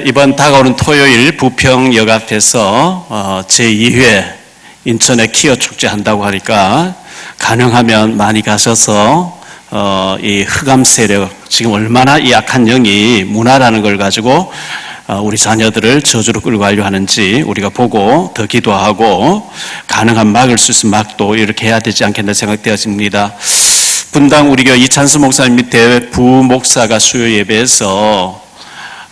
이번 다가오는 토요일 부평역 앞에서 제2회 인천의 키어 축제 한다고 하니까 가능하면 많이 가셔서 이 흑암 세력, 지금 얼마나 이 악한 영이 문화라는 걸 가지고 우리 자녀들을 저주로 끌고 가려 하는지 우리가 보고 더 기도하고 가능한 막을 수 있으면 막도 이렇게 해야 되지 않겠나 생각되어집니다. 분당 우리 교회 이찬수 목사님 밑에 부목사가 수요 예배에서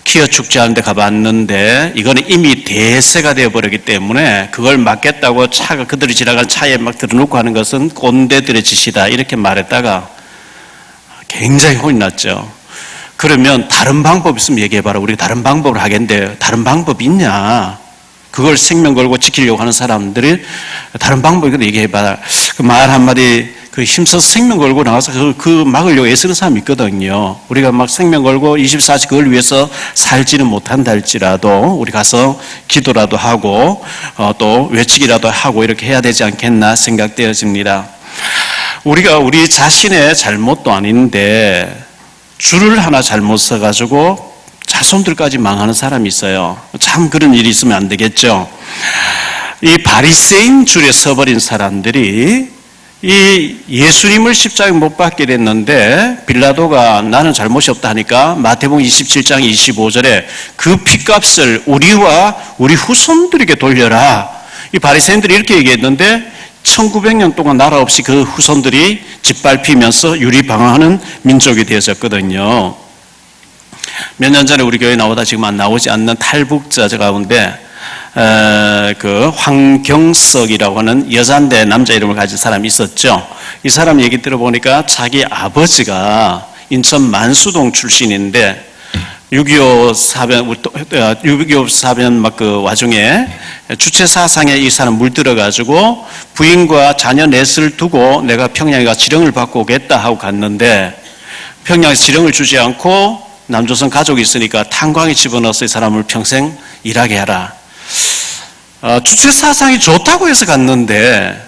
키어 축제하는데 가봤는데 이거는 이미 대세가 되어버렸기 때문에 그걸 막겠다고 차가 그들이 지나간 차에 막 들어놓고 하는 것은 꼰대들의 짓이다 이렇게 말했다가 굉장히 혼이 났죠. 그러면 다른 방법 있으면 얘기해봐라. 우리가 다른 방법을 하겠는데 다른 방법이 있냐. 그걸 생명 걸고 지키려고 하는 사람들이 다른 방법을 얘기해봐라. 그 말 한마디 그 힘써서 생명 걸고 나가서 그 막으려고 애쓰는 사람이 있거든요. 우리가 막 생명 걸고 24시 그걸 위해서 살지는 못한다 할지라도 우리 가서 기도라도 하고 또 외치기라도 하고 이렇게 해야 되지 않겠나 생각되어집니다. 우리가 우리 자신의 잘못도 아닌데 줄을 하나 잘못 써가지고 자손들까지 망하는 사람이 있어요. 참 그런 일이 있으면 안 되겠죠. 이 바리새인 줄에 서버린 사람들이 이 예수님을 십자가에 못 박게 됐는데 빌라도가 나는 잘못이 없다 하니까 마태복음 27장 25절에 그 핏값을 우리와 우리 후손들에게 돌려라. 이 바리새인들이 이렇게 얘기했는데 1900년 동안 나라 없이 그 후손들이 짓밟히면서 유리방황하는 민족이 되어졌거든요. 몇 년 전에 우리 교회에 나오다 지금 안 나오지 않는 탈북자 가운데 그 황경석이라고 하는 여자인데 남자 이름을 가진 사람이 있었죠. 이 사람 얘기 들어보니까 자기 아버지가 인천 만수동 출신인데 6.25 사변 막 그 와중에 주체 사상에 이 사람 물들어가지고 부인과 자녀 넷을 두고 내가 평양에 가 지령을 받고 오겠다 하고 갔는데 평양에서 지령을 주지 않고 남조선 가족이 있으니까 탄광에 집어넣어서 이 사람을 평생 일하게 하라. 주체 사상이 좋다고 해서 갔는데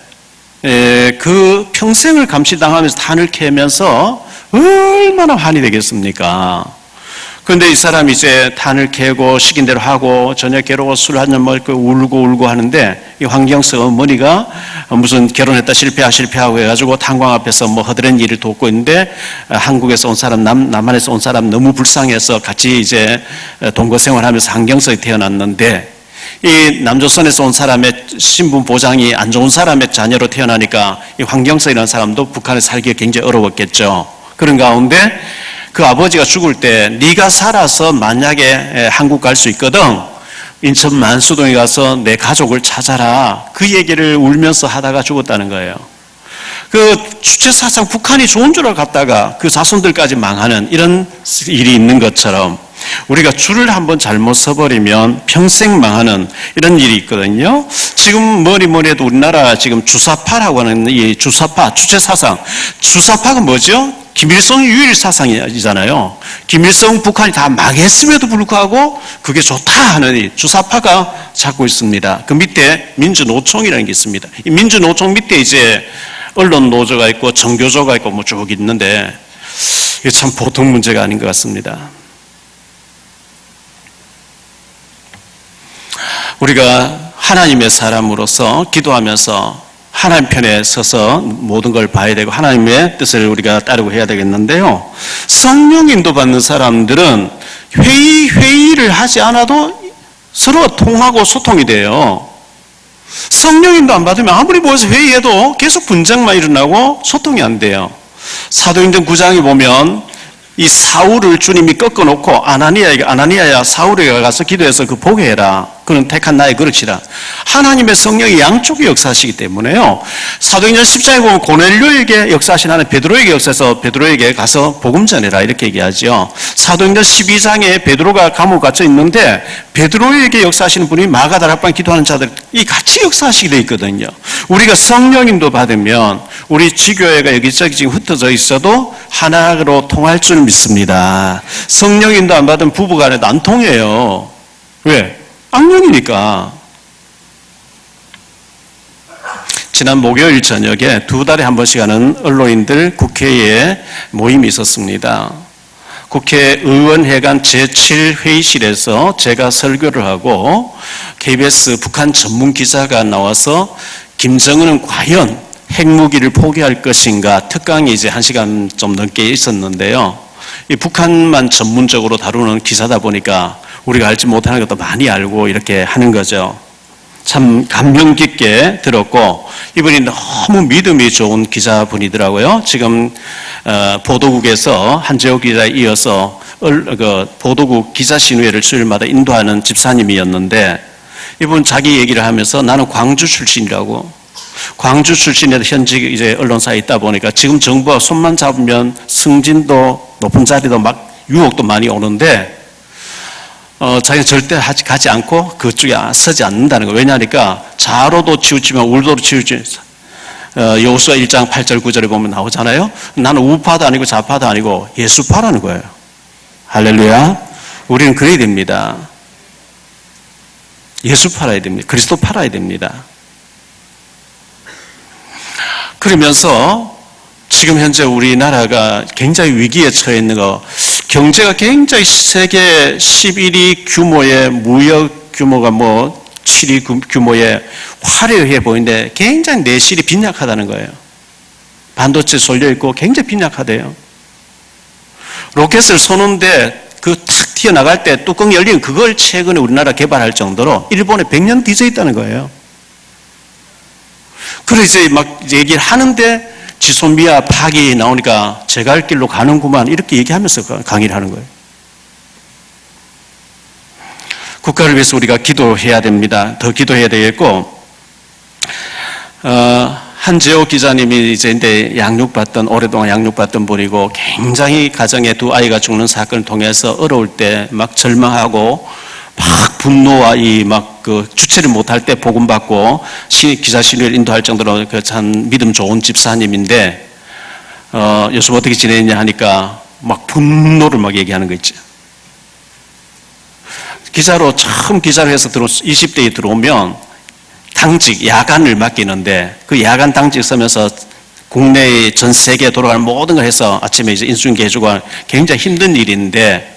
그 평생을 감시당하면서 탄을 캐면서 얼마나 환이 되겠습니까? 그런데 이 사람이 이제 탄을 캐고 시킨 대로 하고 저녁 괴로워 술 한 잔 먹고 울고 하는데 이 황경석 어머니가 무슨 결혼했다 실패하고 해가지고 탄광 앞에서 뭐 허드렛 일을 돕고 있는데 한국에서 온 사람 남한에서 온 사람 너무 불쌍해서 같이 이제 동거 생활하면서 황경석이 태어났는데 이 남조선에서 온 사람의 신분 보장이 안 좋은 사람의 자녀로 태어나니까 이 황경석이라는 사람도 북한에 살기가 굉장히 어려웠겠죠. 그런 가운데 그 아버지가 죽을 때 네가 살아서 만약에 한국 갈 수 있거든 인천 만수동에 가서 내 가족을 찾아라 그 얘기를 울면서 하다가 죽었다는 거예요. 그 주체사상 북한이 좋은 줄 알고 갔다가 그 자손들까지 망하는 이런 일이 있는 것처럼 우리가 줄을 한번 잘못 서버리면 평생 망하는 이런 일이 있거든요. 지금 뭐니 해도 우리나라 지금 주사파라고 하는 이 주사파, 주체사상. 주사파가 뭐죠? 김일성이 유일 사상이잖아요. 김일성 북한이 다 망했음에도 불구하고 그게 좋다 하는 이 주사파가 잡고 있습니다. 그 밑에 민주노총이라는 게 있습니다. 이 민주노총 밑에 이제 언론노조가 있고 정교조가 있고 뭐 쭉 있는데 이게 참 보통 문제가 아닌 것 같습니다. 우리가 하나님의 사람으로서 기도하면서 하나님 편에 서서 모든 걸 봐야 되고 하나님의 뜻을 우리가 따르고 해야 되겠는데요. 성령 인도받는 사람들은 회의를 하지 않아도 서로 통하고 소통이 돼요. 성령 인도 안 받으면 아무리 모여서 회의해도 계속 분쟁만 일어나고 소통이 안 돼요. 사도행전 9장에 보면 이 사울을 주님이 꺾어놓고 아나니아야 사울에게 가서 기도해서 그 보게 해라. 그는 택한 나의 그릇이라. 하나님의 성령이 양쪽에 역사하시기 때문에요. 사도행전 10장에 보면 고넬료에게 역사하신 베드로에게 역사해서 베드로에게 가서 복음 전해라 이렇게 얘기하죠. 사도행전 12장에 베드로가 감옥 갇혀 있는데 베드로에게 역사하시는 분이 마가다락방 기도하는 자들이 같이 역사하시게 되어 있거든요. 우리가 성령님도 받으면 우리 지교회가 여기저기 지금 흩어져 있어도 하나로 통할 줄 믿습니다. 성령님도 안 받은 부부간에도 안 통해요. 왜? 악령이니까. 지난 목요일 저녁에 2달에 한 번씩 하는 언론인들 국회에 모임이 있었습니다. 국회의원회관 제7회의실에서 제가 설교를 하고 KBS 북한 전문 기자가 나와서 김정은은 과연 핵무기를 포기할 것인가 특강이 이제 1시간 좀 넘게 있었는데요. 이 북한만 전문적으로 다루는 기사다 보니까 우리가 알지 못하는 것도 많이 알고 이렇게 하는 거죠. 참 감명 깊게 들었고 이분이 너무 믿음이 좋은 기자분이더라고요. 지금 보도국에서 한재호 기자에 이어서 보도국 기자신의회를 수요일마다 인도하는 집사님이었는데 이분 자기 얘기를 하면서 나는 광주 출신이라고, 광주 출신에서 현직 이제 언론사에 있다 보니까 지금 정부가 손만 잡으면 승진도 높은 자리도 막 유혹도 많이 오는데 자기는 절대 가지 않고 그쪽에 서지 않는다는 거예요. 왜냐하니까 좌로도 치우치면 우로도 치우치면 여호수아 1장 8절 9절에 보면 나오잖아요. 나는 우파도 아니고 좌파도 아니고 예수파라는 거예요. 할렐루야. 우리는 그래야 됩니다. 예수 팔아야 됩니다. 그리스도 팔아야 됩니다. 그러면서 지금 현재 우리나라가 굉장히 위기에 처해 있는 거, 경제가 굉장히 세계 11위 규모의 무역 규모가 7위 규모의 화려해 보이는데 굉장히 내실이 빈약하다는 거예요. 반도체 쏠려 있고 굉장히 빈약하대요. 로켓을 쏘는데 그 탁 튀어나갈 때 뚜껑 열린 그걸 최근에 우리나라 개발할 정도로 일본에 100년 뒤져 있다는 거예요. 그래서 이제 막 얘기를 하는데 지소미아 파기 나오니까 제가 할 길로 가는구만 이렇게 얘기하면서 강의를 하는 거예요. 국가를 위해서 우리가 기도해야 됩니다. 더 기도해야 되겠고, 한재호 기자님이 이제 양육받던, 오랫동안 양육받던 분이고 굉장히 가정에 두 아이가 죽는 사건을 통해서 어려울 때 막 절망하고 막 분노와 그 주체를 못할 때 복음받고 기자신을 인도할 정도로 그 참 믿음 좋은 집사님인데, 요즘 어떻게 지내냐 하니까 막 분노를 막 얘기하는 거 있죠. 처음 기자로 해서 20대에 들어오면 당직, 야간을 맡기는데 그 야간 당직 쓰면서 국내에 전 세계에 돌아가는 모든 걸 해서 아침에 이제 인수인계 해주고 굉장히 힘든 일인데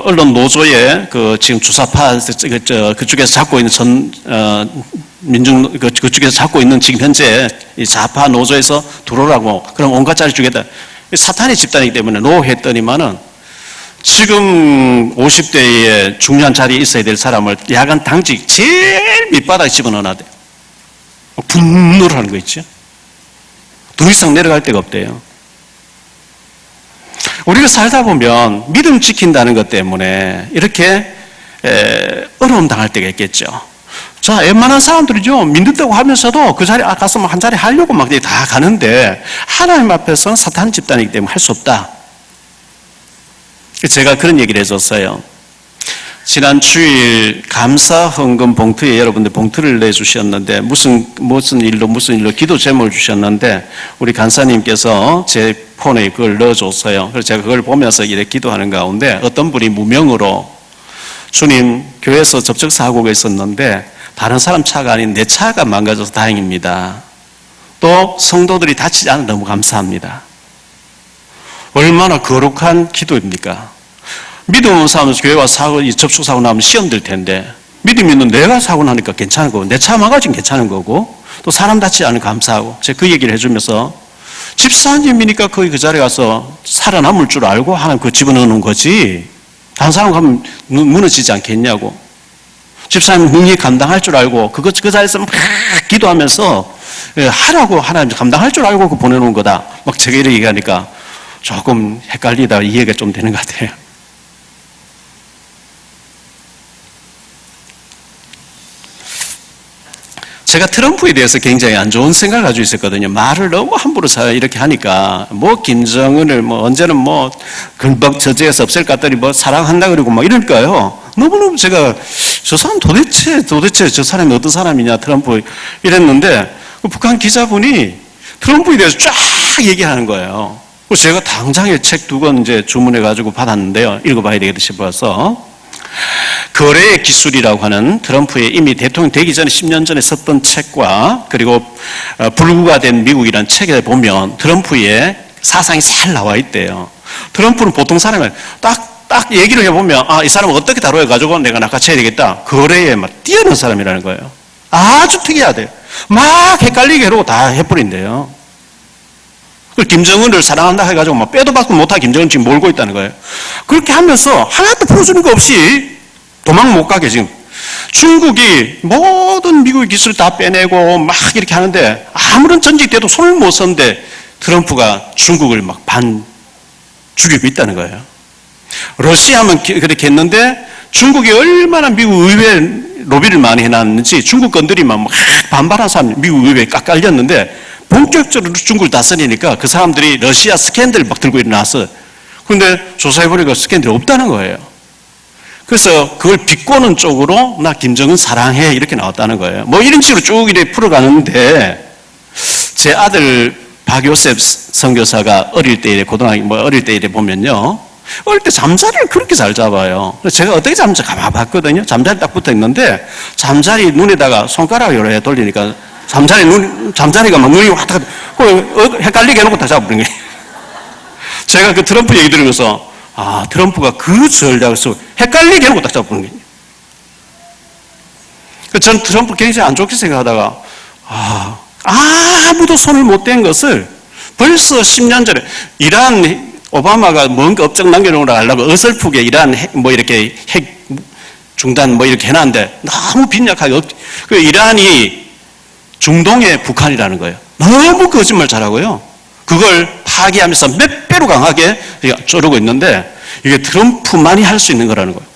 언론 노조에 지금 주사파 그쪽에서 잡고 있는 그쪽에서 잡고 있는 지금 현재 이 좌파 노조에서 들어오라고 그럼 온갖 자리 주겠다. 사탄의 집단이기 때문에 노했더니만은 지금 50대에 중요한 자리에 있어야 될 사람을 야간 당직 제일 밑바닥에 집어넣어놔대. 분노를 하는 거 있죠. 더 이상 내려갈 데가 없대요. 우리가 살다 보면 믿음 지킨다는 것 때문에 이렇게 어려움 당할 때가 있겠죠. 자, 웬만한 사람들이죠. 믿는다고 하면서도 그 자리에 가서 한 자리 하려고 막 다 가는데 하나님 앞에서는 사탄 집단이기 때문에 할 수 없다. 제가 그런 얘기를 해줬어요. 지난 주일 감사 헌금 봉투에 여러분들 봉투를 내주셨는데 무슨 일로 기도 제목을 주셨는데 우리 간사님께서 제 폰에 그걸 넣어줬어요. 그래서 제가 그걸 보면서 이렇게 기도하는 가운데 어떤 분이 무명으로 주님 교회에서 접촉사고가 있었는데 다른 사람 차가 아닌 내 차가 망가져서 다행입니다. 또 성도들이 다치지 않아 너무 감사합니다. 얼마나 거룩한 기도입니까? 믿음 없는 사람은 교회 와서 접촉사고 나면 시험 들 텐데 믿음 있는 내가 사고 나니까 괜찮은 거고 내 차 망가지면 괜찮은 거고 또 사람 다치지 않으면 감사하고 제가 그 얘기를 해주면서 집사님이니까 거기 그 자리에 가서 살아남을 줄 알고 하나님 그거 집어넣는 거지 다른 사람 가면 무너지지 않겠냐고 집사님 능력이 감당할 줄 알고 그 자리에서 막 기도하면서 하라고 하나님 감당할 줄 알고 그 보내놓은 거다 막 제가 이렇게 얘기하니까 조금 헷갈리다 이해가 좀 되는 것 같아요. 제가 트럼프에 대해서 굉장히 안 좋은 생각을 가지고 있었거든요. 말을 너무 함부로 이렇게 하니까 김정은을 언제는 금방 저지해서 없앨 것 같더니 사랑한다 그러고 이럴까요? 너무너무 제가 저 사람 도대체 저 사람이 어떤 사람이냐 트럼프 이랬는데 북한 기자분이 트럼프에 대해서 쫙 얘기하는 거예요. 그래서 제가 당장에 책 2권 이제 주문해가지고 받았는데요. 읽어봐야 되겠다 싶어서. 거래의 기술이라고 하는 트럼프의 이미 대통령 되기 전에 10년 전에 썼던 책과 그리고 불구가 된 미국이라는 책에 보면 트럼프의 사상이 잘 나와 있대요. 트럼프는 보통 사람이 딱 얘기를 해보면, 이 사람을 어떻게 다뤄가지고 내가 낚아채야 되겠다. 거래에 막 뛰어난 사람이라는 거예요. 아주 특이하대요. 막 헷갈리게 하려고 다 해버린대요. 김정은을 사랑한다 해가지고 막 빼도 박도 못하게 김정은 지금 몰고 있다는 거예요. 그렇게 하면서 하나도 풀어주는 거 없이 도망 못 가게 지금. 중국이 모든 미국의 기술 다 빼내고 막 이렇게 하는데 아무런 전직돼도 손을 못 썼는데 트럼프가 중국을 막 반 죽이고 있다는 거예요. 러시아만 그렇게 했는데 중국이 얼마나 미국 의회 로비를 많이 해놨는지 중국 건드리면 막 반발한 사람 미국 의회에 깎아올렸는데 본격적으로 중국을 다스리니까 그 사람들이 러시아 스캔들 막 들고 일어났어. 그런데 조사해보니까 스캔들이 없다는 거예요. 그래서 그걸 비꼬는 쪽으로 나 김정은 사랑해 이렇게 나왔다는 거예요. 뭐 이런 식으로 쭉 이렇게 풀어가는데 제 아들 박요셉 선교사가 어릴 때 어릴 때 보면요. 어릴 때 잠자리를 그렇게 잘 잡아요. 그래서 제가 어떻게 잠자리 가봐봤거든요. 잠자리 딱 붙어 있는데 잠자리 눈에다가 손가락을 여러 개 돌리니까 잠자리가 막 눈이 왔다 갔다 헷갈리게 해놓고 다 잡아버린 거예요. 제가 그 트럼프 얘기 들으면서 트럼프가 그 전략을 쓰고 헷갈리게 해놓고 딱 잡아버린 거예요. 전 트럼프 굉장히 안 좋게 생각하다가 아무도 손을 못 댄 것을 벌써 10년 전에 이란 오바마가 뭔가 업적 남겨놓으라 하려고 어설프게 이란 이렇게 핵 중단 이렇게 해놨는데 너무 빈약하게 그 이란이 중동의 북한이라는 거예요. 너무 거짓말 잘하고요. 그걸 파기하면서 몇 배로 강하게 쪼르고 있는데 이게 트럼프만이 할 수 있는 거라는 거예요.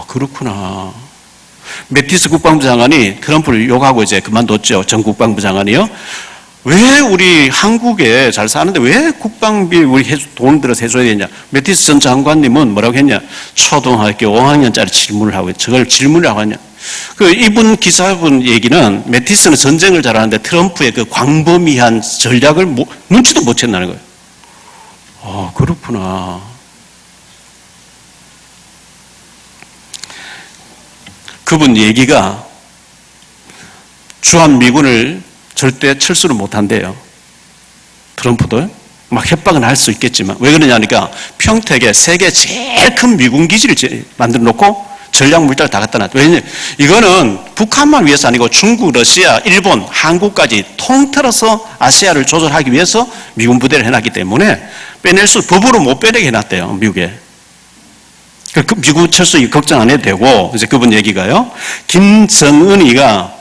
그렇구나. 매티스 국방부 장관이 트럼프를 욕하고 이제 그만뒀죠. 전 국방부 장관이요. 왜 우리 한국에 잘 사는데 왜 국방비 우리 돈 들어서 해줘야 되냐. 매티스 전 장관님은 뭐라고 했냐. 초등학교 5학년짜리 질문을 하고 저걸 질문을 하고 했냐. 이분 기사분 얘기는 매티스는 전쟁을 잘하는데 트럼프의 그 광범위한 전략을 눈치도 못 챘다는 거예요. 그렇구나. 그분 얘기가 주한미군을 절대 철수를 못한대요. 트럼프도 막 협박은 할 수 있겠지만 왜 그러냐니까 평택에 세계 제일 큰 미군 기지를 만들어 놓고 전략 물자를 다 갖다 놨다. 왜냐면 이거는 북한만 위해서 아니고 중국, 러시아, 일본, 한국까지 통틀어서 아시아를 조절하기 위해서 미군 부대를 해놨기 때문에 법으로 못 빼내게 해놨대요. 미국에. 미국 철수 걱정 안 해도 되고 이제 그분 얘기가요. 김정은이가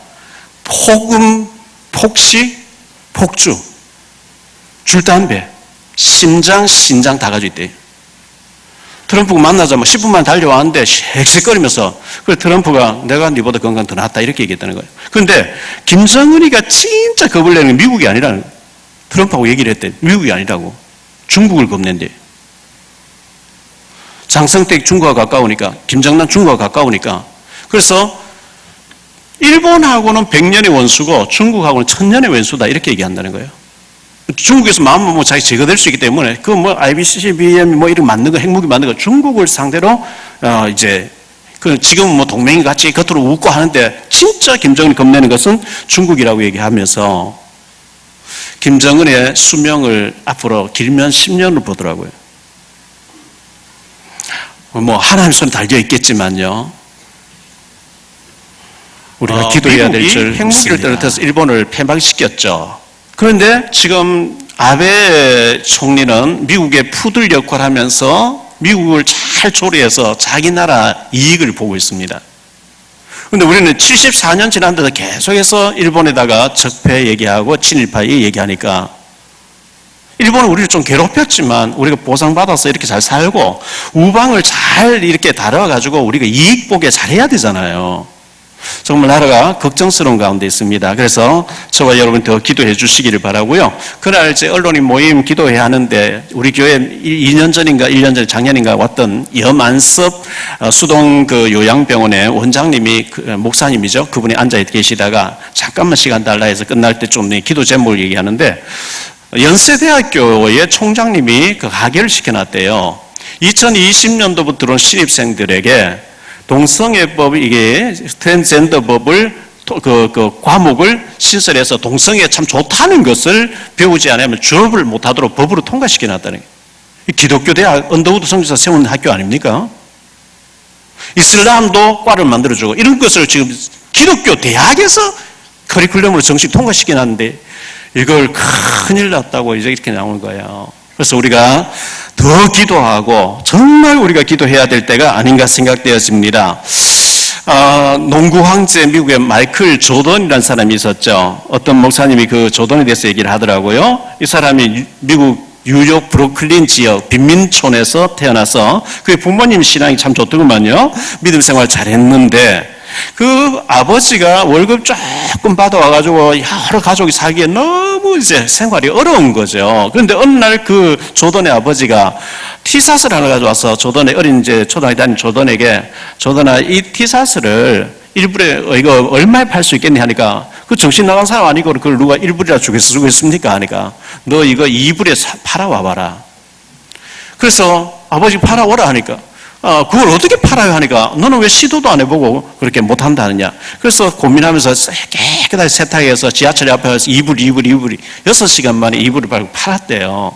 폭음, 폭식, 폭주, 줄담배, 심장, 신장 다 가지고 있대요. 트럼프가 만나자 10분만 달려왔는데 헥색거리면서 트럼프가 내가 네보다 건강 더 낫다 이렇게 얘기했다는 거예요. 그런데 김정은이가 진짜 겁을 내는 게 미국이 아니라는 거예요. 트럼프하고 얘기를 했대. 미국이 아니라고. 중국을 겁낸대. 장성택 중국과 가까우니까 김정남 중국과 가까우니까 그래서 일본하고는 100년의 원수고 중국하고는 1000년의 원수다 이렇게 얘기한다는 거예요. 중국에서 마음먹으면 자기 제거될 수 있기 때문에 ICBM 이런 만든 거 핵무기 만든 거 중국을 상대로 이제 지금 동맹이 같이 겉으로 웃고 하는데 진짜 김정은이 겁내는 것은 중국이라고 얘기하면서 김정은의 수명을 앞으로 길면 10년을 보더라고요. 하나님 손에 달려 있겠지만요. 우리가 기도해야 될 줄 핵무기를 떨어뜨려서 일본을 패망시켰죠. 그런데 지금 아베 총리는 미국의 푸들 역할을 하면서 미국을 잘 조리해서 자기 나라 이익을 보고 있습니다. 그런데 우리는 74년 지났는데도 계속해서 일본에다가 적폐 얘기하고 친일파 얘기하니까 일본은 우리를 좀 괴롭혔지만 우리가 보상받아서 이렇게 잘 살고 우방을 잘 이렇게 다뤄가지고 우리가 이익 보게 잘해야 되잖아요. 정말 나라가 걱정스러운 가운데 있습니다. 그래서 저와 여러분 더 기도해 주시기를 바라고요. 그날 이제 언론인 모임 기도해야 하는데 우리 교회 2년 전인가 1년 전 작년인가 왔던 염안섭 수동 요양병원의 원장님이 목사님이죠. 그분이 앉아 계시다가 잠깐만 시간 달라 해서 끝날 때 좀 기도 제목을 얘기하는데 연세대학교의 총장님이 하계를 시켜놨대요. 2020년도부터 들어온 신입생들에게 동성애법 이게 트랜스젠더 법을 과목을 신설해서 동성애 참 좋다는 것을 배우지 않으면 졸업을 못하도록 법으로 통과시켜놨다는 거예요. 기독교 대학 언더우드 선교사 세운 학교 아닙니까? 이슬람도 과를 만들어주고 이런 것을 지금 기독교 대학에서 커리큘럼으로 정식 통과시켜놨는데 이걸 큰일 났다고 이제 이렇게 나오는 거예요. 그래서 우리가 더 기도하고 정말 우리가 기도해야 될 때가 아닌가 생각되어집니다. 농구 황제 미국의 마이클 조던이라는 사람이 있었죠. 어떤 목사님이 그 조던에 대해서 얘기를 하더라고요. 이 사람이 미국 뉴욕 브루클린 지역 빈민촌에서 태어나서 그의 부모님 신앙이 참 좋더구만요. 믿음 생활 잘했는데 그 아버지가 월급 조금 받아와가지고 여러 가족이 살기에 너무 이제 생활이 어려운 거죠. 그런데 어느 날 그 조던의 아버지가 티샷을 하나 가져와서 조던의 어린 이제 초등학교 다니는 조던에게 조던아 이 티샷을 일불에 이거 얼마에 팔 수 있겠니 하니까 그 정신 나간 사람 아니고 그걸 누가 일불이라 주겠습니까 하니까 너 이거 2불에 팔아와봐라. 그래서 아버지 팔아오라 하니까 그걸 어떻게 팔아요 하니까 너는 왜 시도도 안 해보고 그렇게 못한다느냐. 그래서 고민하면서 깨끗하게 세탁해서 지하철 앞에 가서 2불 6시간 만에 2불을 팔았대요.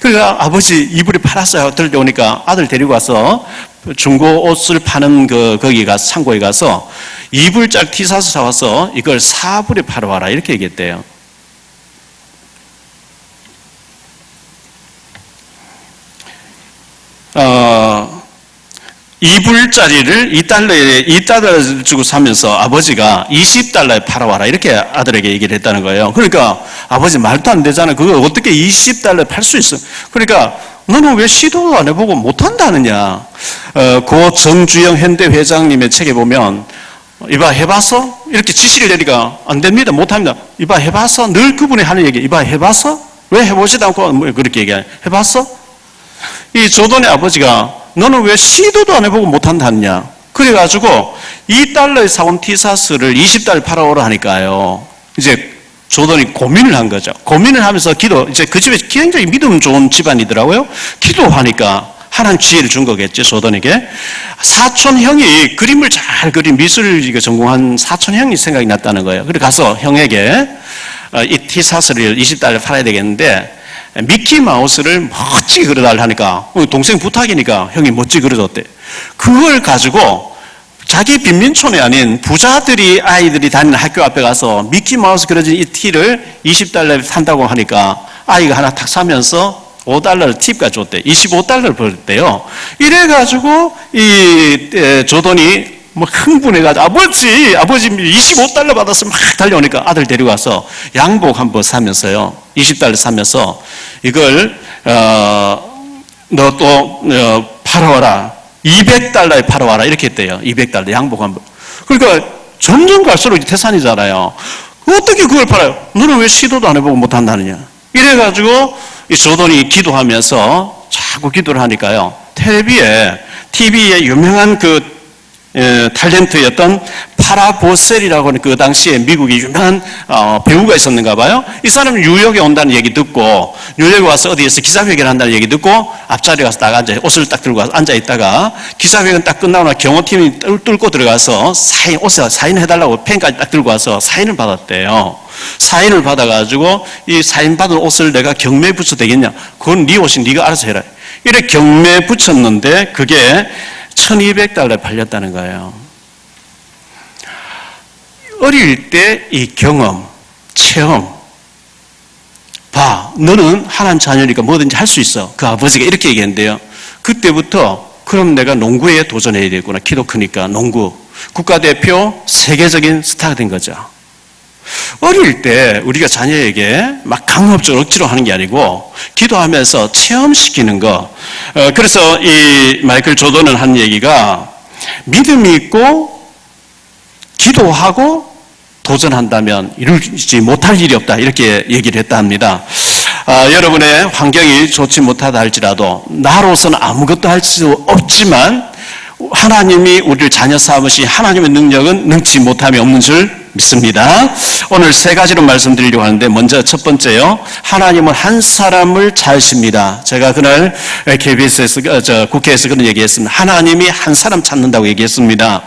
그러니까 아버지 2불에 팔았어요. 들려오니까 아들 데리고 와서 중고 옷을 파는 거기 가서 창고에 가서 2불짜리 티샷을 사와서 이걸 4불에 팔아와라 이렇게 얘기했대요. $2짜리를 $2 주고 사면서 아버지가 $20에 팔아와라 이렇게 아들에게 얘기를 했다는 거예요. 그러니까 아버지 말도 안 되잖아. 그걸 어떻게 $20에 팔 수 있어? 그러니까 너는 왜 시도도 안 해보고 못한다느냐. 고 정주영 현대 회장님의 책에 보면 이봐 해봤어? 이렇게 지시를 내리니까 안 됩니다. 못합니다. 이봐 해봤어? 늘 그분이 하는 얘기 이봐 해봤어? 왜 해보지도 않고 뭐 그렇게 얘기해. 해봤어? 이 조던의 아버지가 너는 왜 시도도 안 해보고 못한다느냐. 그래가지고 $2에 사온 티셔츠를 $20 팔아오라 하니까요. 이제 조던이 고민을 한 거죠. 고민을 하면서 이제 그 집에 굉장히 믿음 좋은 집안이더라고요. 기도하니까 하나님 지혜를 준 거겠죠, 조던에게. 사촌 형이 그림을 잘 그린 미술을 전공한 사촌 형이 생각이 났다는 거예요. 그래서 가서 형에게 이 티셔츠를 $20 팔아야 되겠는데 미키 마우스를 멋지게 그려달라 하니까 동생 부탁이니까 형이 멋지게 그려줬대. 그걸 가지고 자기 빈민촌이 아닌 부자들이 아이들이 다니는 학교 앞에 가서 미키 마우스 그려진 이 티를 $20에 산다고 하니까 아이가 하나 탁 사면서 $5를 팁까지 줬대. $25를 벌었대요. 이래가지고 이 조던이 뭐 흥분해가지고 아버지 $25 받았으면 막 달려오니까 아들 데리고 와서 양복 한번 사면서요. $20 사면서 이걸 너 또 팔아와라. $200에 팔아와라 이렇게 했대요. $200 양복 한번. 그러니까 점점 갈수록 태산이잖아요. 어떻게 그걸 팔아요? 너는 왜 시도도 안 해보고 못한다느냐. 이래가지고 이 조던이 기도하면서 자꾸 기도를 하니까요. TV에 유명한 그 탤런트였던 파라 보셀이라고 하는 그 당시에 미국의 유명한 배우가 있었는가 봐요. 이 사람은 뉴욕에 온다는 얘기 듣고 뉴욕에 와서 어디에서 기자회견을 한다는 얘기 듣고 앞자리에 가서 딱 앉아 옷을 딱 들고 와서 앉아 있다가 기자회견 딱 끝나고 나 경호팀이 뚫고 들어가서 옷에 사인해달라고 펜까지 딱 들고 와서 사인을 받았대요. 사인을 받아가지고 이 사인 받은 옷을 내가 경매에 붙여도 되겠냐? 그건 네 옷이 네가 알아서 해라. 이렇게 경매에 붙였는데 그게 $1200에 팔렸다는 거예요. 어릴 때 이 경험, 체험, 봐, 너는 하나님 자녀니까 뭐든지 할 수 있어. 그 아버지가 이렇게 얘기했는데요. 그때부터 그럼 내가 농구에 도전해야 되겠구나. 키도 크니까 농구. 국가대표 세계적인 스타가 된 거죠. 어릴 때 우리가 자녀에게 막 강압적으로 억지로 하는 게 아니고 기도하면서 체험시키는 거. 그래서 이 마이클 조던은 한 얘기가 믿음이 있고 기도하고 도전한다면 이루지 못할 일이 없다 이렇게 얘기를 했다 합니다. 여러분의 환경이 좋지 못하다 할지라도 나로서는 아무것도 할 수 없지만 하나님이 우리를 자녀 삼으시 하나님의 능력은 능치 못함이 없는 줄 믿습니다. 오늘 세 가지로 말씀드리려고 하는데 먼저 첫 번째요. 하나님은 한 사람을 찾으십니다. 제가 그날 KBS에서 국회에서 그런 얘기했습니다. 하나님이 한 사람 찾는다고 얘기했습니다.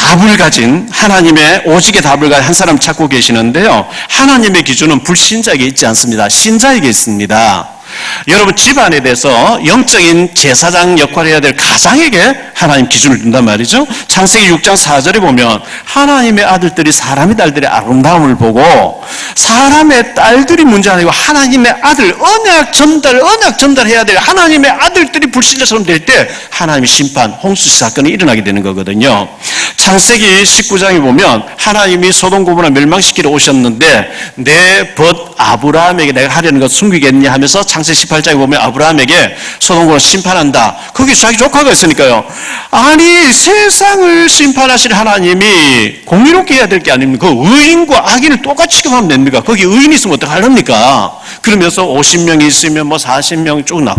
답을 가진 하나님의 오직의 답을 가진 한 사람 찾고 계시는데요. 하나님의 기준은 불신자에게 있지 않습니다. 신자에게 있습니다. 여러분 집안에 대해서 영적인 제사장 역할을 해야 될 가장에게 하나님 기준을 둔단 말이죠. 창세기 6장 4절에 보면 하나님의 아들들이 사람의 딸들의 아름다움을 보고 사람의 딸들이 문제 아니고 하나님의 아들 언약 전달해야 될 하나님의 아들들이 불신자처럼 될 때 하나님의 심판 홍수 사건이 일어나게 되는 거거든요. 창세기 19장에 보면 하나님이 소돔 고모라 멸망시키러 오셨는데 내 벗 아브라함에게 내가 하려는 것 숨기겠냐 하면서 창세기 18장에 보면 아브라함에게 소돔 고모라 심판한다. 거기 자기 조카가 있으니까요. 아니 세상을 심판하실 하나님이 공의롭게 해야 될 게 아닙니까? 그 의인과 악인을 똑같이 취급하면 됩니까? 거기 의인이 있으면 어떡하렵니까? 그러면서 50명이 있으면 뭐 40명 쭉 나와.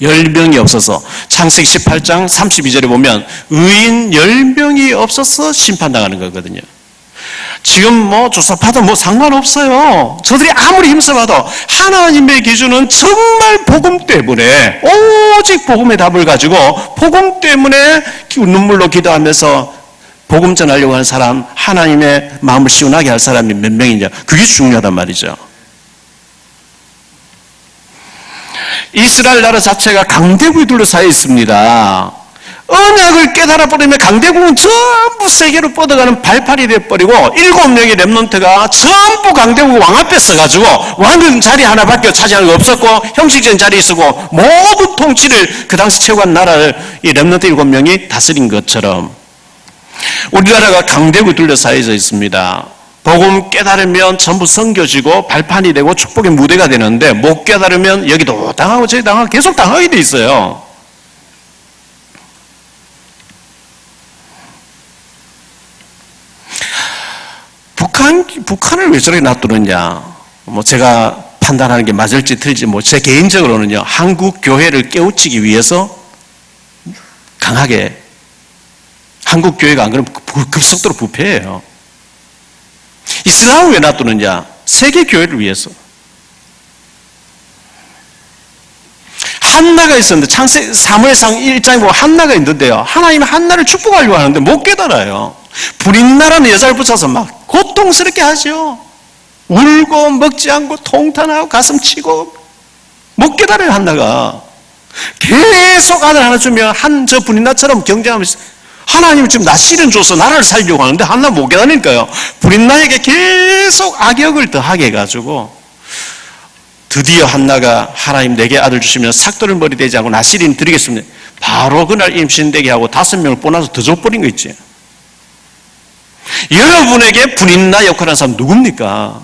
10명이 없어서 창세기 18장 32절에 보면 의인 10명이 없어서 심판당하는 거거든요. 지금 뭐 조사파도 뭐 상관없어요. 저들이 아무리 힘써봐도 하나님의 기준은 정말 복음 때문에 오직 복음의 답을 가지고 복음 때문에 눈물로 기도하면서 복음 전하려고 하는 사람, 하나님의 마음을 시원하게 할 사람이 몇 명이냐, 그게 중요하단 말이죠. 이스라엘 나라 자체가 강대국이 둘러싸여 있습니다. 언약을 깨달아 버리면 강대국은 전부 세계로 뻗어가는 발판이 되어버리고 7명의 렘넌트가 전부 강대국 왕 앞에 서가지고 왕은 자리 하나밖에 차지할 거 없었고 형식적인 자리에 있었고 모든 통치를 그 당시 최고한 나라를 이 렘넌트 7명이 다스린 것처럼 우리나라가 강대국이 둘러싸여져 있습니다. 복음 깨달으면 전부 섬겨지고 발판이 되고 축복의 무대가 되는데 못 깨달으면 여기도 당하고 저기 당하고 계속 당하게 돼 있어요. 북한을 왜 저렇게 놔두느냐? 뭐 제가 판단하는 게 맞을지 틀릴지 뭐 제 개인적으로는요. 한국 교회를 깨우치기 위해서 강하게 한국 교회가 안 그러면 급속도로 부패해요. 이슬람을 왜 놔두느냐? 세계 교회를 위해서. 한나가 있었는데 창세기 사무엘상 1장에 보면 한나가 있는데요. 하나님은 한나를 축복하려고 하는데 못 깨달아요. 불인나라는 여자를 붙여서 막 고통스럽게 하죠. 울고 먹지 않고 통탄하고 가슴 치고 못 깨달아요. 한나가 계속 아들 하나 주면 저 불인나처럼 경쟁하면서 하나님은 지금 나 실은 줘서 나라를 살려고 하는데 한나 못 깨달으니까요. 불인나에게 계속 악역을 더하게 해가지고 드디어 한나가 하나님 내게 아들 주시면 삭도를 머리 되지 않고 나시린 드리겠습니다. 바로 그날 임신되게 하고 5명을 뽑아서 더 줘버린 거 있지. 여러분에게 불인나 역할하는 사람 누굽니까?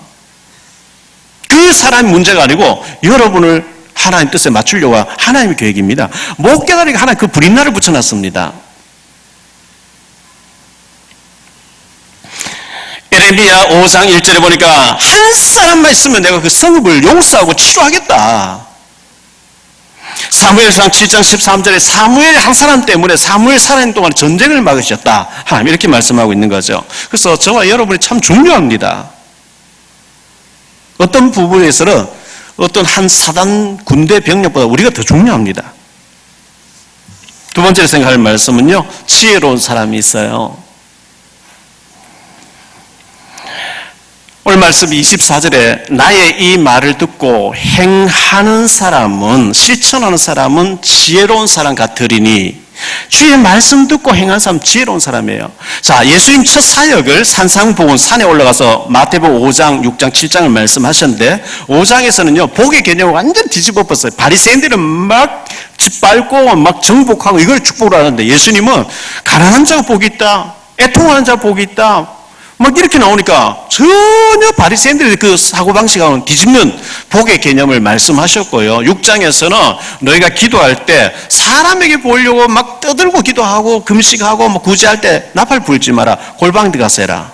그 사람이 문제가 아니고 여러분을 하나님 뜻에 맞추려고 하나님의 계획입니다. 못 깨달으니까 하나님 그 불인나를 붙여놨습니다. 에레미야 5장 1절에 보니까 한 사람만 있으면 내가 그 성읍을 용서하고 치료하겠다. 사무엘상 7장 13절에 사무엘 한 사람 때문에 사무엘 살아있는 동안 전쟁을 막으셨다. 하나님 이렇게 말씀하고 있는 거죠. 그래서 저와 여러분이 참 중요합니다. 어떤 부분에서는 어떤 한 사단 군대 병력보다 우리가 더 중요합니다. 두 번째로 생각할 말씀은요. 지혜로운 사람이 있어요. 오늘 말씀 24절에 나의 이 말을 듣고 행하는 사람은 실천하는 사람은 지혜로운 사람 같으리니 주의 말씀 듣고 행하는 사람은 지혜로운 사람이에요. 자, 예수님 첫 사역을 산상복음 산에 올라가서 마태복음 5장, 6장, 7장을 말씀하셨는데 5장에서는요 복의 개념을 완전 뒤집어 엎었어요. 바리새인들은 막 짓밟고 막 정복하고 이걸 축복을 하는데 예수님은 가난한 자가 복이 있다, 애통하는 자가 복이 있다 막 이렇게 나오니까 전혀 바리새인들의 그 사고방식하고는 뒤집는 복의 개념을 말씀하셨고요. 6장에서는 너희가 기도할 때 사람에게 보려고 막 떠들고 기도하고 금식하고 뭐 구제할 때 나팔 불지 마라. 골방에 가서 해라.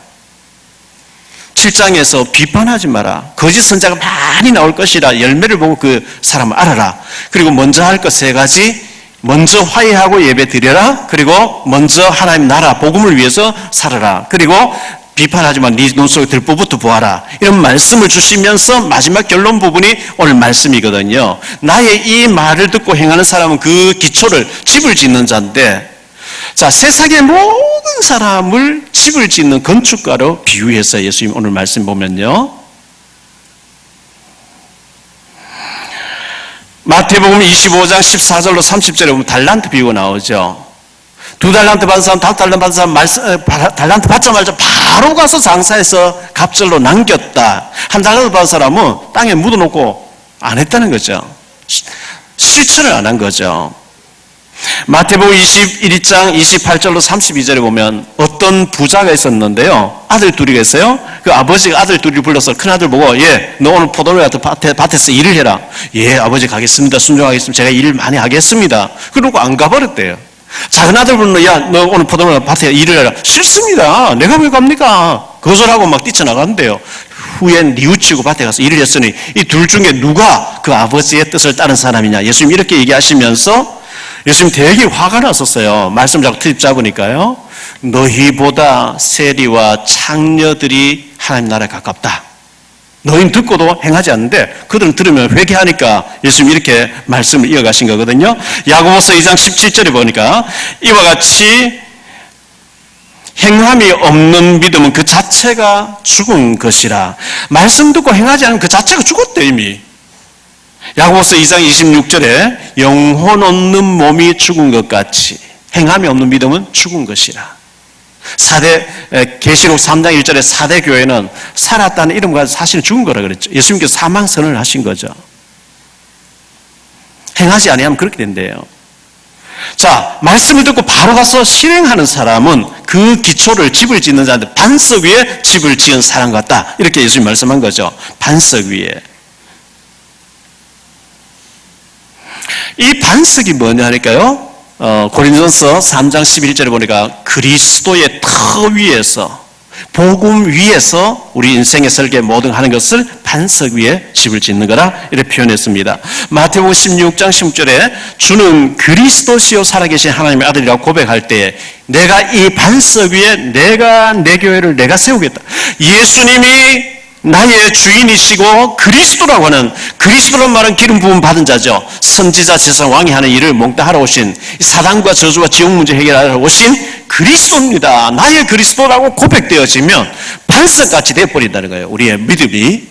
7장에서 비판하지 마라. 거짓 선자가 많이 나올 것이라 열매를 보고 그 사람을 알아라. 그리고 먼저 할 것 3가지. 먼저 화해하고 예배 드려라. 그리고 먼저 하나님 나라 복음을 위해서 살아라. 그리고 비판하지만 네 눈 속에 들보부터 보아라. 이런 말씀을 주시면서 마지막 결론 부분이 오늘 말씀이거든요. 나의 이 말을 듣고 행하는 사람은 그 기초를 집을 짓는 자인데 자, 세상의 모든 큰 사람을 집을 짓는 건축가로 비유해서 예수님 오늘 말씀 보면요. 마태복음 25장 14절로 30절에 보면 달란트 비유가 나오죠. 2달란트 받은 사람, 5달란트 받은 사람, 달란트 받자마자 바로 가서 장사해서 갑절로 남겼다. 1달란트 받은 사람은 땅에 묻어놓고 안 했다는 거죠. 실천을 안 한 거죠. 마태복음 21장 28절로 32절에 보면 어떤 부자가 있었는데요. 아들 둘이 있어요. 그 아버지가 아들 둘이 불러서 큰아들 보고, 예, 너 오늘 포도나무 밭에서 일을 해라. 예, 아버지 가겠습니다. 순종하겠습니다. 제가 일 많이 하겠습니다. 그러고 안 가버렸대요. 작은 아들 부르는, 야, 너 오늘 포도나무 밭에 일을 해라. 싫습니다. 내가 왜 갑니까? 거절하고 막 뛰쳐나간대요. 후엔 뉘우치고 밭에 가서 일을 했으니 이 둘 중에 누가 그 아버지의 뜻을 따른 사람이냐. 예수님 이렇게 얘기하시면서 예수님 되게 화가 났었어요. 말씀 자꾸 트집 잡으니까요. 너희보다 세리와 창녀들이 하나님 나라에 가깝다. 너희는 듣고도 행하지 않는데 그들은 들으면 회개하니까 예수님 이렇게 말씀을 이어가신 거거든요. 야고보서 2장 17절에 보니까 이와 같이 행함이 없는 믿음은 그 자체가 죽은 것이라. 말씀 듣고 행하지 않으면 그 자체가 죽었대 이미. 야고보서 2장 26절에 영혼 없는 몸이 죽은 것 같이 행함이 없는 믿음은 죽은 것이라. 계시록 3장 1절에 4대 교회는 살았다는 이름 가지고 사실은 죽은 거라 그랬죠. 예수님께서 사망 선언을 하신 거죠. 행하지 아니하면 그렇게 된대요. 자, 말씀을 듣고 바로 가서 실행하는 사람은 그 기초를 집을 짓는 자한테 반석 위에 집을 지은 사람 같다. 이렇게 예수님 말씀한 거죠. 반석 위에. 이 반석이 뭐냐니까요. 고린도전서 3장 11절에 보니까 그리스도의 터 위에서 복음 위에서 우리 인생의 설계 모든 하는 것을 반석 위에 집을 짓는 거라 이렇게 표현했습니다. 마태복음 16장 16절에 주는 그리스도시요 살아계신 하나님의 아들이라고 고백할 때 내가 이 반석 위에 내가 내 교회를 내가 세우겠다. 예수님이 나의 주인이시고 그리스도라고 하는, 그리스도란 말은 기름 부음 받은 자죠. 선지자 세상 왕이 하는 일을 몽땅 하러 오신, 사단과 저주와 지옥 문제 해결하러 오신 그리스도입니다. 나의 그리스도라고 고백되어지면 반석같이 되어버린다는 거예요. 우리의 믿음이.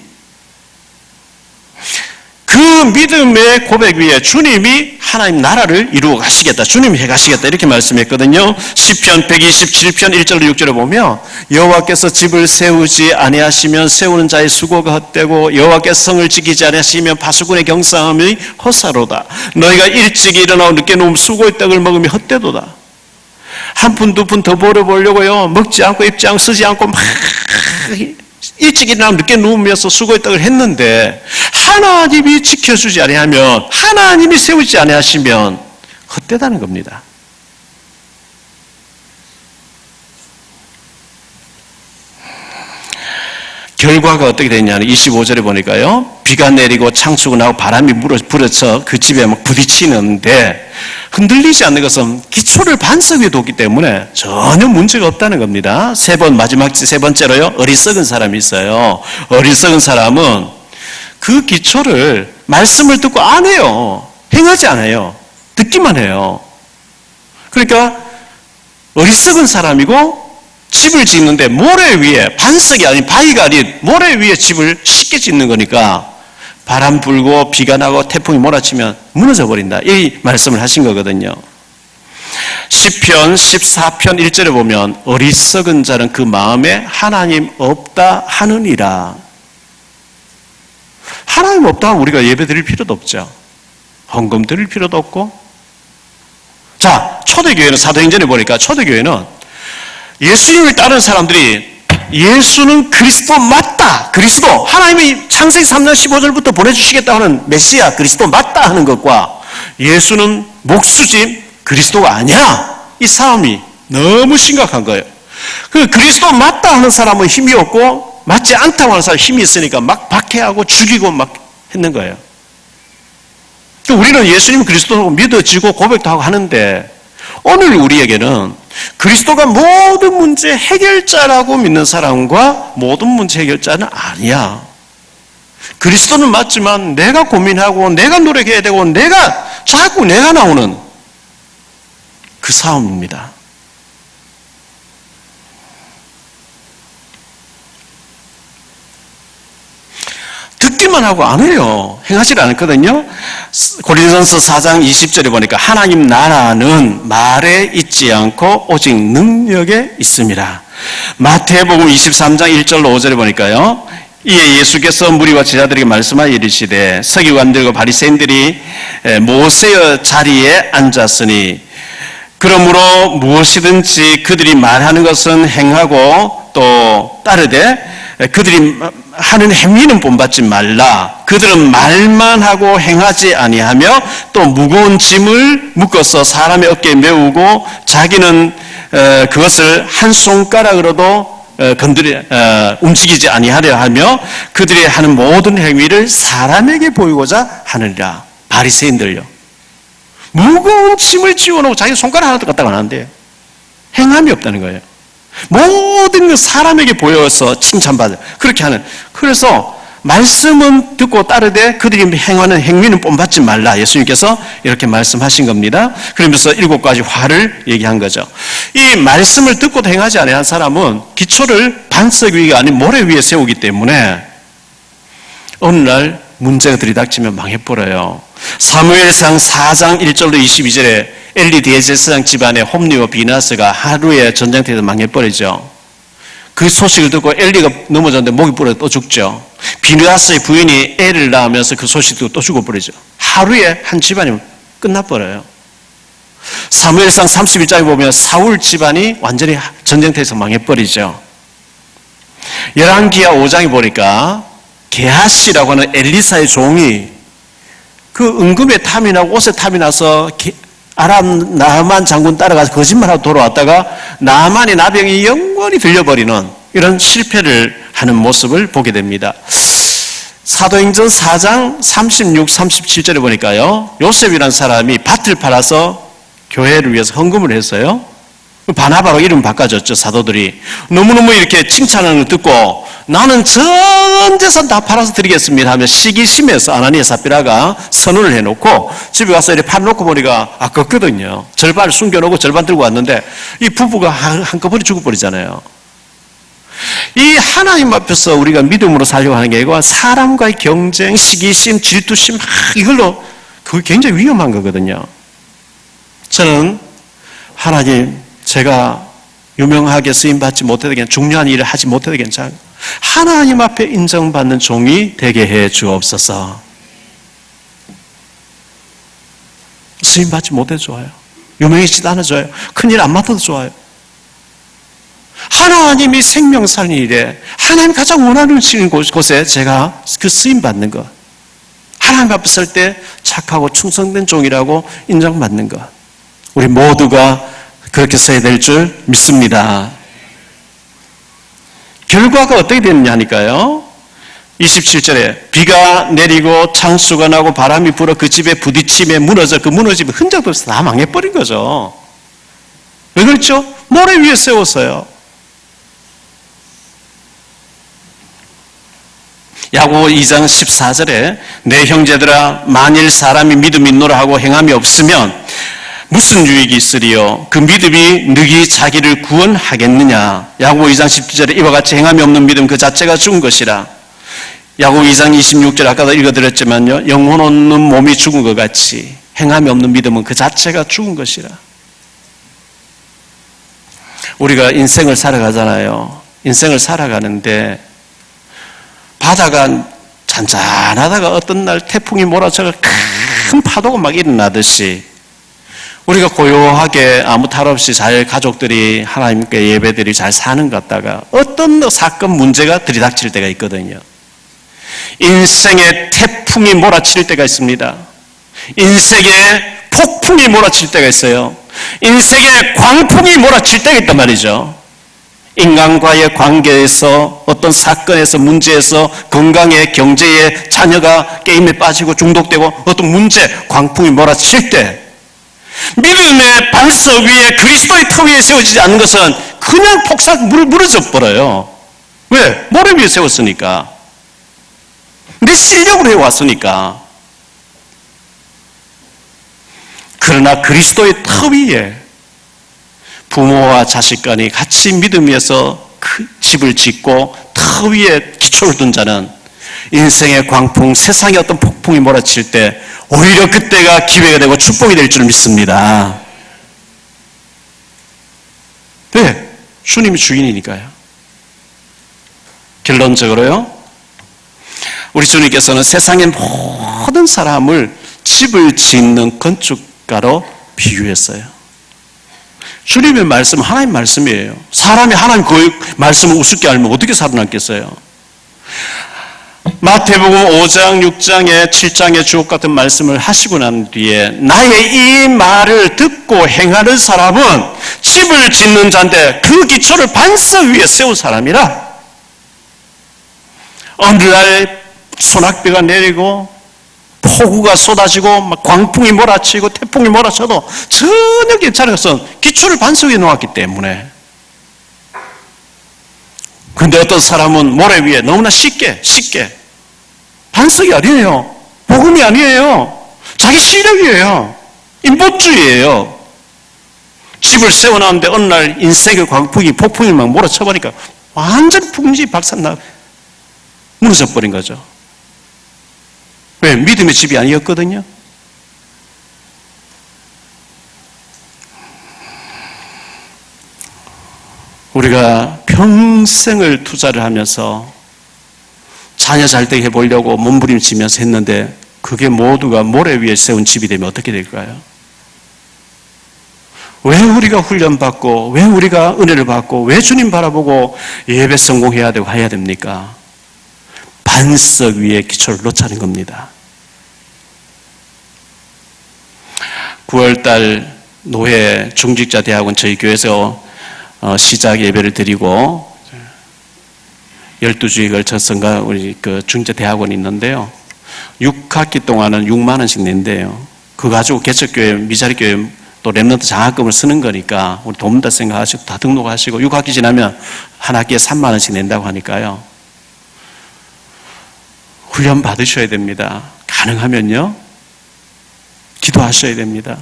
그 믿음의 고백 위에 주님이 하나님 나라를 이루어 가시겠다. 주님이 해 가시겠다. 이렇게 말씀했거든요. 시편 127편 1절로 6절에 보면 여호와께서 집을 세우지 아니하시면 세우는 자의 수고가 헛되고 여호와께서 성을 지키지 아니하시면 파수꾼의 경상함이 헛사로다. 너희가 일찍 일어나고 늦게 누우면 수고의 떡을 먹으면 헛되도다. 한 푼 두 푼 더 벌어보려고요. 먹지 않고 입지 않고 쓰지 않고 막 일찍 일어나고 늦게 누우면서 수고의 떡을 했는데 하나님이 지켜주지 아니하면, 하나님이 세우지 아니하시면 헛되다는 겁니다. 결과가 어떻게 됐냐면 25절에 보니까요. 비가 내리고 창수가 나고 바람이 불어서 그 집에 막 부딪히는데 흔들리지 않는 것은 기초를 반석 위에 뒀기 때문에 전혀 문제가 없다는 겁니다. 마지막 세 번째로요. 어리석은 사람이 있어요. 어리석은 사람은 그 기초를 말씀을 듣고 안 해요. 행하지 않아요. 듣기만 해요. 그러니까 어리석은 사람이고 집을 짓는데 모래 위에, 반석이 아닌 바위가 아닌 모래 위에 집을 쉽게 짓는 거니까 바람 불고 비가 나고 태풍이 몰아치면 무너져 버린다. 이 말씀을 하신 거거든요. 시편 14편 1절에 보면 어리석은 자는 그 마음에 하나님 없다 하느니라. 하나님 없다 하면 우리가 예배 드릴 필요도 없죠. 헌금 드릴 필요도 없고. 자, 초대교회는 사도행전에 보니까 초대교회는 예수님을 따르는 사람들이 예수는 그리스도 맞다. 그리스도, 하나님이 창세기 3장 15절부터 보내주시겠다 하는 메시아 그리스도 맞다 하는 것과 예수는 목수집 그리스도가 아니야. 이 싸움이 너무 심각한 거예요. 그 그리스도 맞다 하는 사람은 힘이 없고 맞지 않다고 하는 사람은 힘이 있으니까 막 박해하고 죽이고 막 했는 거예요. 우리는 예수님 그리스도라고 믿어지고 고백도 하고 하는데 오늘 우리에게는 그리스도가 모든 문제 해결자라고 믿는 사람과 모든 문제 해결자는 아니야. 그리스도는 맞지만 내가 고민하고 내가 노력해야 되고 자꾸 내가 나오는 그 싸움입니다. 듣기만 하고 안 해요. 행하지 않거든요. 고린도전서 4장 20절에 보니까 하나님 나라는 말에 있지 않고 오직 능력에 있습니다. 마태복음 23장 1절로 5절에 보니까요. 이에 예수께서 무리와 제자들에게 말씀하여 이르시되 서기관들과 바리새인들이 모세의 자리에 앉았으니 그러므로 무엇이든지 그들이 말하는 것은 행하고 또 따르되 그들이 하는 행위는 본받지 말라. 그들은 말만 하고 행하지 아니하며 또 무거운 짐을 묶어서 사람의 어깨에 메우고 자기는 그것을 한 손가락으로도 움직이지 아니하려 하며 그들이 하는 모든 행위를 사람에게 보이고자 하느니라. 바리새인들요. 무거운 짐을 지워놓고 자기 손가락 하나도 갖다가 안 한대요. 행함이 없다는 거예요. 모든 것 사람에게 보여서 칭찬받아요. 그렇게 하는. 그래서 말씀은 듣고 따르되 그들이 행하는 행위는 본받지 말라. 예수님께서 이렇게 말씀하신 겁니다. 그러면서 7가지 화를 얘기한 거죠. 이 말씀을 듣고도 행하지 않은 사람은 기초를 반석 위가 아닌 모래 위에 세우기 때문에 어느 날 문제가 들이닥치면 망해버려요. 사무엘상 4장 1절로 22절에 엘리 대제사장 집안의 홈리와 비나스가 하루에 전쟁터에서 망해버리죠. 그 소식을 듣고 엘리가 넘어졌는데 목이 부러져 또 죽죠. 비나스의 부인이 애를 낳으면서 그 소식 듣고 또 죽어버리죠. 하루에 한 집안이 끝나버려요. 사무엘상 31장에 보면 사울 집안이 완전히 전쟁터에서 망해버리죠. 열왕기하 5장에 보니까 게하시라고 하는 엘리사의 종이 그 은금에 탐이 나고 옷에 탐이 나서 아람 나만 장군 따라가서 거짓말하고 돌아왔다가 나만의 나병이 영원히 들려버리는 이런 실패를 하는 모습을 보게 됩니다. 사도행전 4장 36, 37절에 보니까요. 요셉이라는 사람이 밭을 팔아서 교회를 위해서 헌금을 했어요. 바나바로 이름 바꿔줬죠. 사도들이. 너무너무 이렇게 칭찬하는 걸 듣고 나는 전 재산 다 팔아서 드리겠습니다 하며 시기심에서 아나니아 삽비라가 선언을 해놓고 집에 가서 이렇게 팔놓고 보니까 아깝거든요. 절반을 숨겨놓고 절반 들고 왔는데 이 부부가 한꺼번에 죽어버리잖아요. 이 하나님 앞에서 우리가 믿음으로 살려고 하는 게 아니고 사람과의 경쟁, 시기심, 질투심 이걸로 그게 굉장히 위험한 거거든요. 저는 하나님 제가 유명하게 쓰임받지 못해도 괜찮아요. 중요한 일을 하지 못해도 괜찮아요. 하나님 앞에 인정받는 종이 되게 해 주옵소서. 쓰임받지 못해도 좋아요. 유명해지지도 않아도 좋아요. 큰일 안 맡아도 좋아요. 하나님이 생명 살리는 일에 하나님 가장 원하는 곳에 제가 그 쓰임받는 것. 하나님 앞에 설 때 착하고 충성된 종이라고 인정받는 것. 우리 모두가 그렇게 써야 될 줄 믿습니다. 결과가 어떻게 됐냐니까요. 27절에 비가 내리고 창수가 나고 바람이 불어 그 집에 부딪힘에 무너져 그 무너짐에 흔적도 없어 다 망해버린 거죠. 왜 그렇죠? 모래 위에 세웠어요. 야고보 2장 14절에 내 형제들아 만일 사람이 믿음이 있노라 하고 행함이 없으면 무슨 유익이 있으리요? 그 믿음이 너희 자기를 구원하겠느냐? 야고보 2장 17절에 이와 같이 행함이 없는 믿음 그 자체가 죽은 것이라. 야고보 2장 26절 아까도 읽어드렸지만요. 영혼 없는 몸이 죽은 것 같이 행함이 없는 믿음은 그 자체가 죽은 것이라. 우리가 인생을 살아가잖아요. 인생을 살아가는데 바다가 잔잔하다가 어떤 날 태풍이 몰아쳐서 큰 파도가 막 일어나듯이 우리가 고요하게 아무 탈 없이 잘 가족들이 하나님께 예배들이 잘 사는 것 같다가 어떤 사건 문제가 들이닥칠 때가 있거든요. 인생의 태풍이 몰아칠 때가 있습니다. 인생의 폭풍이 몰아칠 때가 있어요. 인생의 광풍이 몰아칠 때가 있단 말이죠. 인간과의 관계에서 어떤 사건에서 문제에서 건강에 경제에 자녀가 게임에 빠지고 중독되고 어떤 문제 광풍이 몰아칠 때 믿음의 반석 위에 그리스도의 터 위에 세워지지 않는 것은 그냥 폭삭 무너져 버려요. 왜? 모래 위에 세웠으니까. 내 실력으로 해왔으니까. 그러나 그리스도의 터 위에 부모와 자식 간이 같이 믿음 위에서 그 집을 짓고 터 위에 기초를 둔 자는 인생의 광풍, 세상의 어떤 폭풍이 몰아칠 때 오히려 그때가 기회가 되고 축복이 될 줄 믿습니다. 네, 주님이 주인이니까요. 결론적으로요, 우리 주님께서는 세상의 모든 사람을 집을 짓는 건축가로 비유했어요. 주님의 말씀은 하나님 말씀이에요. 사람이 하나님 그 말씀을 우습게 알면 어떻게 살아남겠어요? 마태복음 5장, 6장에 7장에 주옥 같은 말씀을 하시고 난 뒤에 나의 이 말을 듣고 행하는 사람은 집을 짓는 자인데 그 기초를 반석 위에 세운 사람이라. 어느 날 소낙비가 내리고 폭우가 쏟아지고 막 광풍이 몰아치고 태풍이 몰아쳐도 전혀 괜찮은 것은 기초를 반석 위에 놓았기 때문에. 그런데 어떤 사람은 모래 위에 너무나 쉽게 반석이 아니에요. 복음이 아니에요. 자기 실력이에요. 인본주의예요. 집을 세워놨는데 어느 날 인생의 광풍이 폭풍이 막 몰아쳐버리니까 완전 풍지박산나 무너져 버린 거죠. 왜? 믿음의 집이 아니었거든요. 우리가 평생을 투자를 하면서 자녀 잘되게 해보려고 몸부림치면서 했는데 그게 모두가 모래 위에 세운 집이 되면 어떻게 될까요? 왜 우리가 훈련받고 왜 우리가 은혜를 받고 왜 주님 바라보고 예배 성공해야 되고 해야 됩니까? 반석 위에 기초를 놓자는 겁니다. 9월달 노회 중직자 대학원 저희 교회에서 시작 예배를 드리고 12주에 걸쳐서인가 우리 그 중직자 대학원이 있는데요. 6학기 동안은 6만 원씩 낸대요. 그거 가지고 개척교회, 미자리교회 또 랩런트 장학금을 쓰는 거니까 우리 돕는다 생각하시고 다 등록하시고 6학기 지나면 한 학기에 3만 원씩 낸다고 하니까요. 훈련 받으셔야 됩니다. 가능하면요. 기도하셔야 됩니다.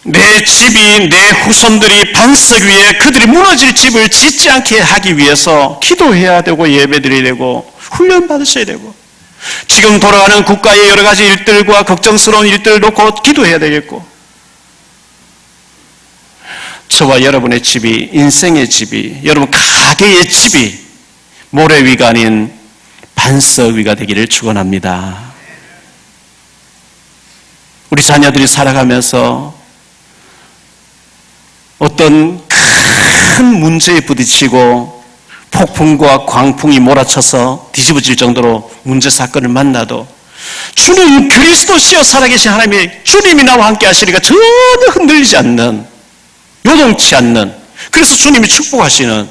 내 집이, 내 후손들이 반석 위에 그들이 무너질 집을 짓지 않게 하기 위해서 기도해야 되고 예배드려야 되고 훈련 받으셔야 되고 지금 돌아가는 국가의 여러 가지 일들과 걱정스러운 일들을 놓고 기도해야 되겠고 저와 여러분의 집이, 인생의 집이, 여러분 가게의 집이 모래 위가 아닌 반석 위가 되기를 축원합니다. 우리 자녀들이 살아가면서 어떤 큰 문제에 부딪히고 폭풍과 광풍이 몰아쳐서 뒤집어질 정도로 문제 사건을 만나도 주님 그리스도시여 살아계신 하나님이 주님이 나와 함께 하시니까 전혀 흔들리지 않는, 요동치 않는, 그래서 주님이 축복하시는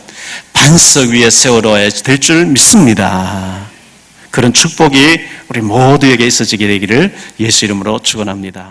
반석 위에 세워둬야 될 줄 믿습니다. 그런 축복이 우리 모두에게 있어지게 되기를 예수 이름으로 축원합니다.